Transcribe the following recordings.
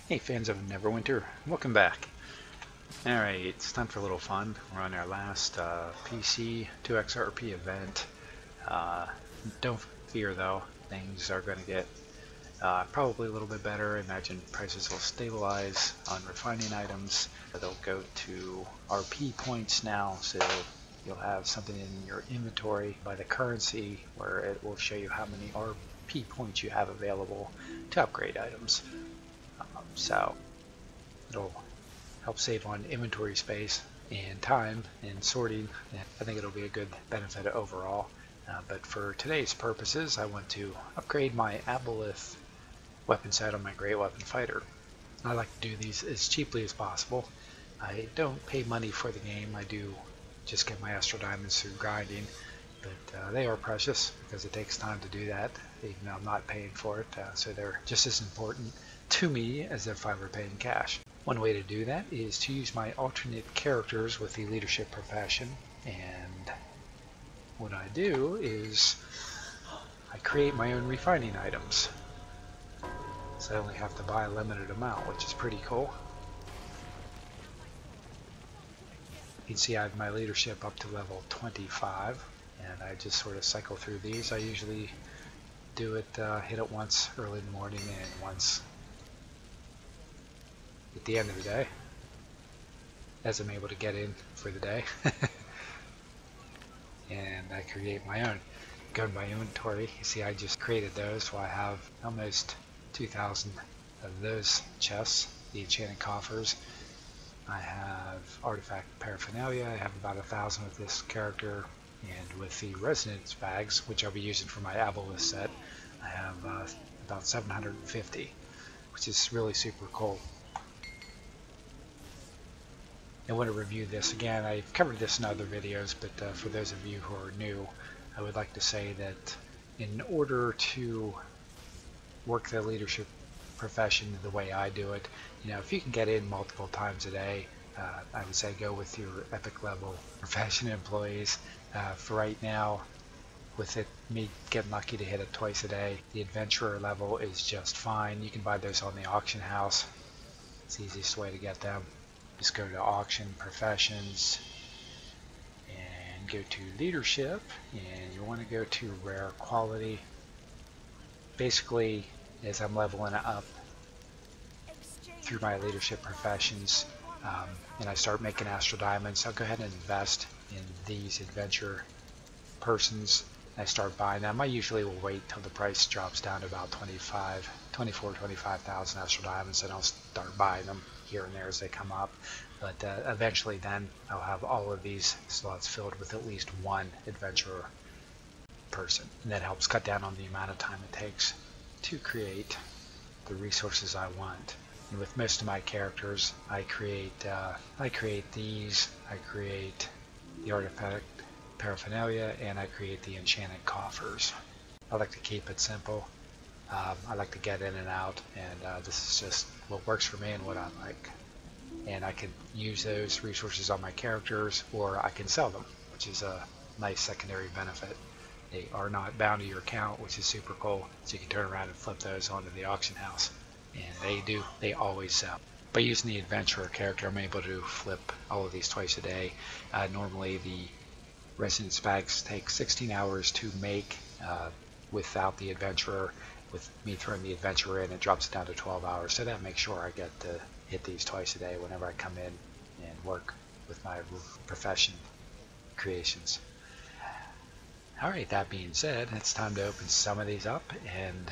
Hey fans of Neverwinter, welcome back. Alright, it's time for a little fun. We're on our last PC 2XRP event. Don't fear though, things are going to get probably a little bit better. I imagine prices will stabilize on refining items. They'll go to RP points now, so you'll have something in your inventory by the currency where it will show you how many RP points you have available to upgrade items. So it'll help save on inventory space and time and sorting. And I think it'll be a good benefit overall. But for today's purposes, I want to upgrade my Aboleth weapon set on my Great Weapon Fighter. I like to do these as cheaply as possible. I don't pay money for the game. I do just get my Astral Diamonds through grinding. But they are precious because it takes time to do that, even though I'm not paying for it. So they're just as important to me as if I were paying cash. One way to do that is to use my alternate characters with the leadership profession, and what I do is I create my own refining items. So I only have to buy a limited amount, which is pretty cool. You can see I have my leadership up to level 25, and I just sort of cycle through these. I usually do it, hit it once early in the morning and once at the end of the day, as I'm able to get in for the day. And I create my own. Go to my inventory. You see I just created those, so I have almost 2,000 of those chests, the enchanted coffers. I have artifact paraphernalia. I have about 1,000 with this character, and with the resonance bags, which I'll be using for my Aboleth set, I have about 750, which is really super cool. I want to review this again. I've covered this in other videos, but for those of you who are new, I would like to say that in order to work the leadership profession the way I do it, you know, if you can get in multiple times a day, I would say go with your epic level profession employees. For right now, with me getting lucky to hit it twice a day, the adventurer level is just fine. You can buy those on the auction house. It's the easiest way to get them. Just go to auction, professions, and go to leadership, and you want to go to rare quality. Basically, as I'm leveling up through my leadership professions, and I start making Astral Diamonds, I'll go ahead and invest in these adventure persons. I start buying them. I usually will wait till the price drops down to about 25,000 Astral Diamonds, and I'll start buying them here and there as they come up. But eventually then I'll have all of these slots filled with at least one adventurer person, and that helps cut down on the amount of time it takes to create the resources I want. And with most of my characters, I create these, I create the artifact paraphernalia, and I create the enchanted coffers. I like to keep it simple. I like to get in and out, and this is just what works for me and what I like. And I can use those resources on my characters, or I can sell them, which is a nice secondary benefit. They are not bound to your account, which is super cool, so you can turn around and flip those onto the auction house. And they always sell. By using the adventurer character, I'm able to flip all of these twice a day. Normally the resonance bags take 16 hours to make without the adventurer. With me throwing the adventurer in, it drops it down to 12 hours. So that makes sure I get to hit these twice a day whenever I come in and work with my profession creations. Alright, that being said, it's time to open some of these up and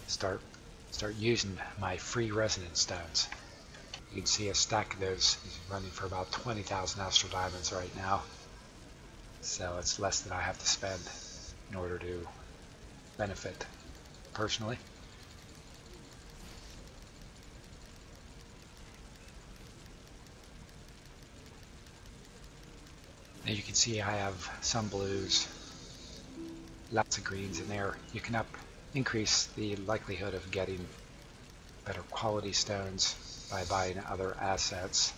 start using my free resonance stones. You can see a stack of those is running for about 20,000 Astral Diamonds right now. So it's less than I have to spend in order to benefit personally. Now you can see I have some blues, lots of greens in there. You can increase the likelihood of getting better quality stones by buying other assets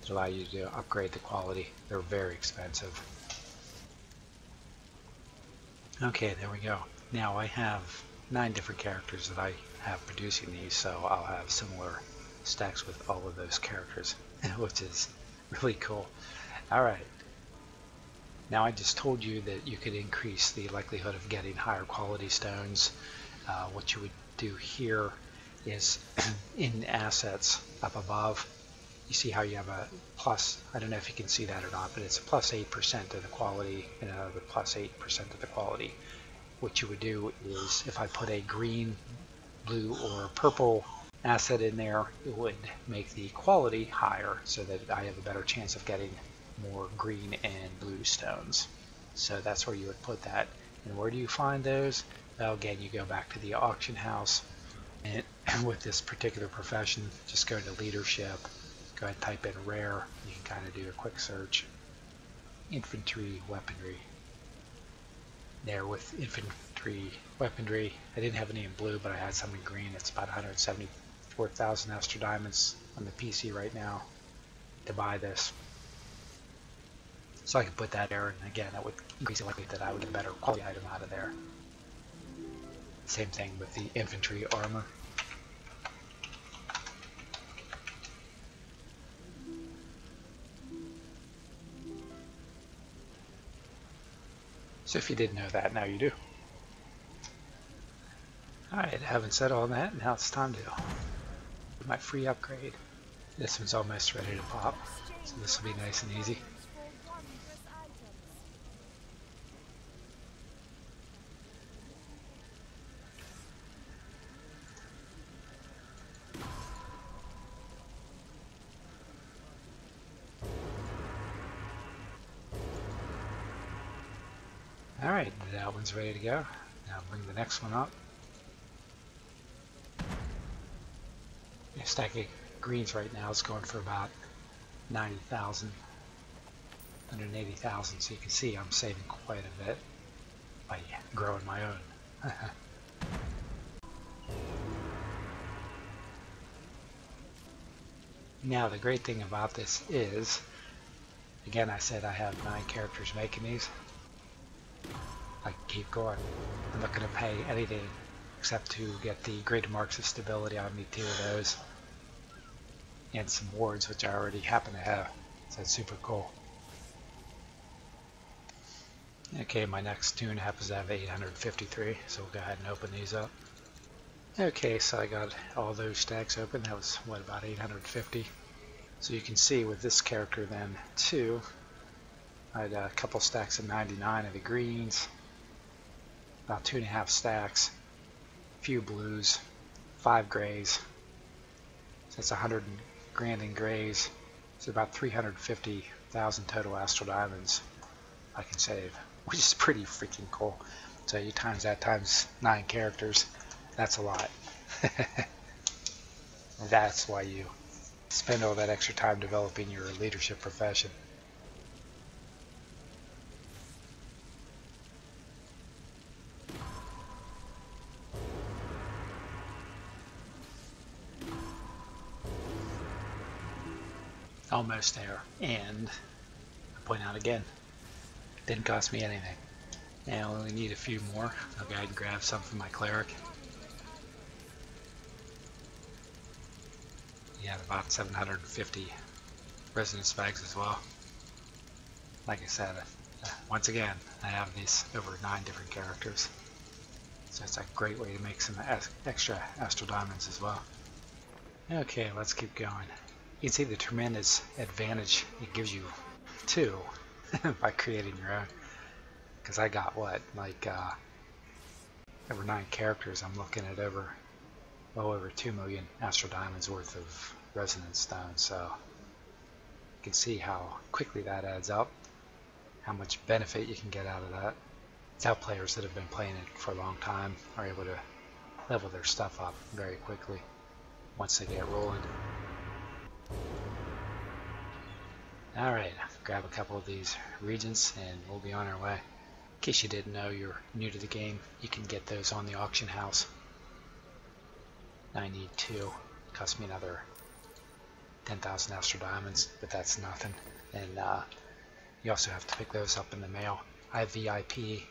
to allow you to upgrade the quality. They're very expensive. Okay, there we go. Now I have 9 different characters that I have producing these, so I'll have similar stacks with all of those characters, which is really cool. Alright, now I just told you that you could increase the likelihood of getting higher quality stones. What you would do here is in assets up above, you see how you have a plus, I don't know if you can see that or not, but it's a plus 8% of the quality and another plus 8% of the quality. What you would do is if I put a green, blue, or purple asset in there, it would make the quality higher so that I have a better chance of getting more green and blue stones. So that's where you would put that. And where do you find those? Well, again, you go back to the auction house, and with this particular profession, just go to leadership, go ahead and type in rare. You can kind of do a quick search. Infantry weaponry. There with infantry weaponry, I didn't have any in blue, but I had some in green. It's about 174,000 Astral Diamonds on the PC right now to buy this. So I can put that there, and again, that would increase the likelihood that I would get a better quality item out of there. Same thing with the infantry armor. So if you didn't know that, now you do. Alright, having said all that, now it's time to do my free upgrade. This one's almost ready to pop, so this will be nice and easy. Alright, that one's ready to go. Now bring the next one up. A stack of greens right now is going for about 90,000, 180,000, so you can see I'm saving quite a bit by growing my own. Now the great thing about this is, again, I said I have 9 characters making these. I can keep going. I'm not going to pay anything except to get the greater marks of stability. I'll need 2 of those and some wards, which I already happen to have, so that's super cool. Okay, my next tune happens to have 853, so we'll go ahead and open these up. Okay, so I got all those stacks open. That was, what, about 850? So you can see with this character then too, I had a couple stacks of 99 of the greens, about 2.5 stacks, a few blues, 5 grays, so that's 100 grand in grays, so about 350,000 total Astral Diamonds I can save, which is pretty freaking cool. So you times that times 9 characters, that's a lot. That's why you spend all that extra time developing your leadership profession. Almost there, and I point out again, didn't cost me anything. And I only need a few more. I'll go ahead and grab some from my cleric. Yeah, about 750 resonance bags as well. Like I said, once again, I have these over 9 different characters, so it's a great way to make some extra Astral Diamonds as well. Okay, let's keep going. You can see the tremendous advantage it gives you too by creating your own. Because I got what, like over 9 characters. I'm looking at well over 2 million Astral Diamonds worth of resonance stones. So you can see how quickly that adds up, how much benefit you can get out of that. It's how players that have been playing it for a long time are able to level their stuff up very quickly once they get rolling. Alright, grab a couple of these regents and we'll be on our way. In case you didn't know, you're new to the game, you can get those on the auction house. I need 2. Cost me another 10,000 Astral Diamonds, but that's nothing. And you also have to pick those up in the mail. I have VIP.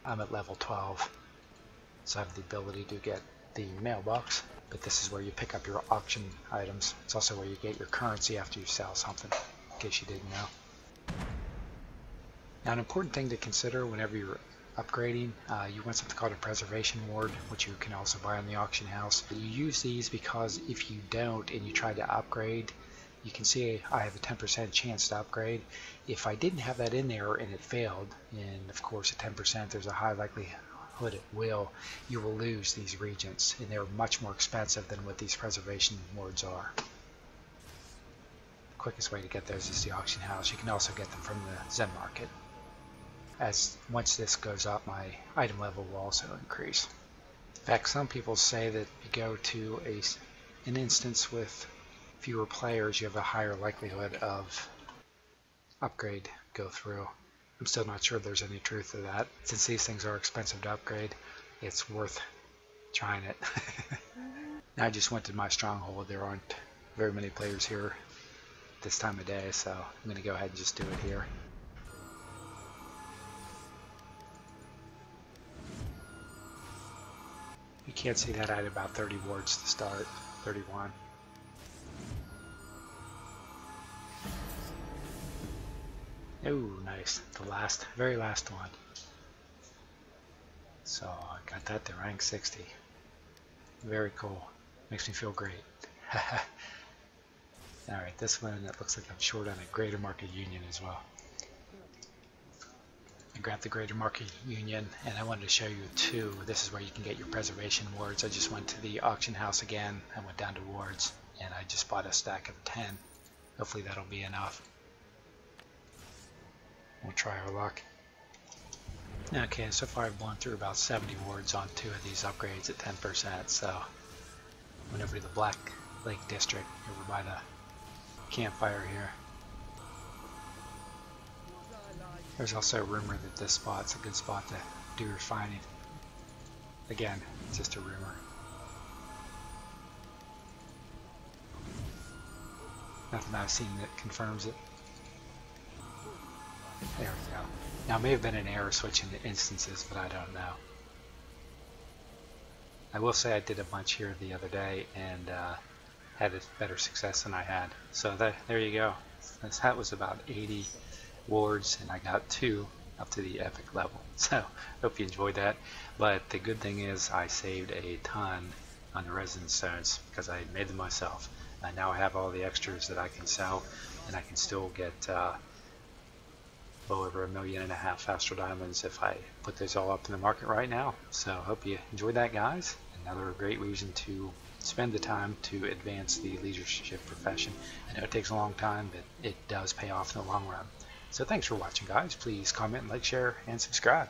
I'm at level 12. So I have the ability to get the mailbox, but this is where you pick up your auction items. It's also where you get your currency after you sell something, in case you didn't know. Now, an important thing to consider whenever you're upgrading, you want something called a preservation ward, which you can also buy on the auction house. You use these because if you don't and you try to upgrade, you can see I have a 10% chance to upgrade. If I didn't have that in there and it failed, and of course at 10% there's a high likelihood it will, you will lose these regents, and they're much more expensive than what these preservation wards are. The quickest way to get those is the auction house. You can also get them from the Zen market. As once this goes up, my item level will also increase. In fact, some people say that if you go to an instance with fewer players, you have a higher likelihood of upgrade go through. I'm still not sure there's any truth to that. Since these things are expensive to upgrade, it's worth trying it. Now I just went to my stronghold. There aren't very many players here this time of day, so I'm going to go ahead and just do it here. You can't see that I had about 30 wards to start, 31. Oh, nice. The very last one. So I got that to rank 60. Very cool. Makes me feel great. Alright, this one, it looks like I'm short on a Greater Market Union as well. I grabbed the Greater Market Union, and I wanted to show you two. This is where you can get your preservation wards. I just went to the auction house again. I went down to wards, and I just bought a stack of 10. Hopefully that'll be enough. We'll try our luck. Okay, so far I've blown through about 70 wards on 2 of these upgrades at 10%, so went over to the Black Lake District over by the campfire here. There's also a rumor that this spot's a good spot to do refining. Again, it's just a rumor. Nothing I've seen that confirms it. There we go. Now, it may have been an error switching the instances, but I don't know. I will say I did a bunch here the other day and had a better success than I had. So there you go. That was about 80 wards, and I got 2 up to the epic level. So, hope you enjoyed that. But the good thing is I saved a ton on the resin stones because I made them myself. And now I have all the extras that I can sell, and I can still get well over 1.5 million Astral Diamonds if I put those all up in the market right now. So hope you enjoyed that, guys. Another great reason to spend the time to advance the leadership profession. I know it takes a long time, but it does pay off in the long run. So thanks for watching, guys. Please comment, like, share, and subscribe.